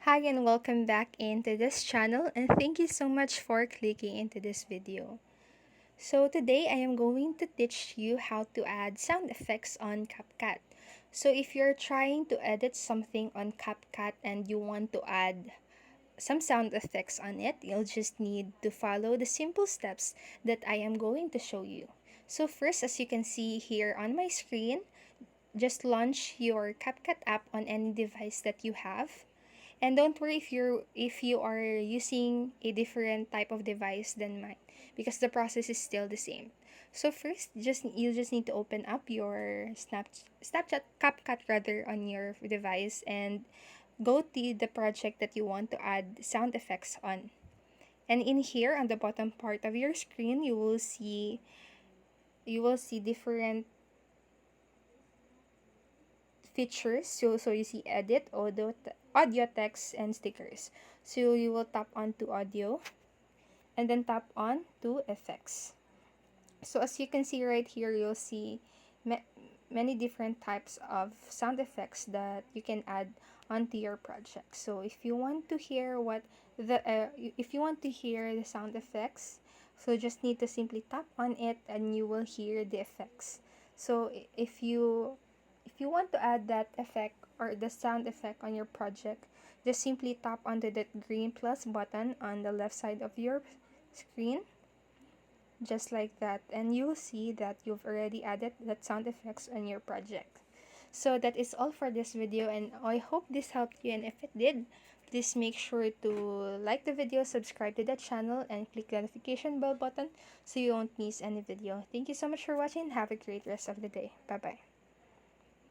Hi and welcome back into this channel, and thank you so much for clicking into this video. So today I am going to teach you how to add sound effects on CapCut. So if you're trying to edit something on CapCut and you want to add some sound effects on it, you'll just need to follow the simple steps that I am going to show you. So first, as you can see here on my screen, just launch your CapCut app on any device that you have. And don't worry if you are using a different type of device than mine, because the process is still the same. So first, you just need to open up your Snapchat CapCut rather on your device and go to the project that you want to add sound effects on. And in here on the bottom part of your screen, you will see different features. So you see edit, audio, text, and stickers. So you will tap onto audio and then tap on to effects. So as you can see right here, you'll see ma- many different types of sound effects that you can add onto your project. So if you want to hear the sound effects, so just need to simply tap on it and you will hear the effects. So if you want to add that effect or the sound effect on your project, just simply tap onto that green plus button on the left side of your screen, just like that, and you'll see that you've already added that sound effects on your project. So that is all for this video, and I hope this helped you, and if it did, please make sure to like the video, subscribe to the channel, and click the notification bell button so you won't miss any video. Thank you so much for watching. Have a great rest of the day. Bye bye.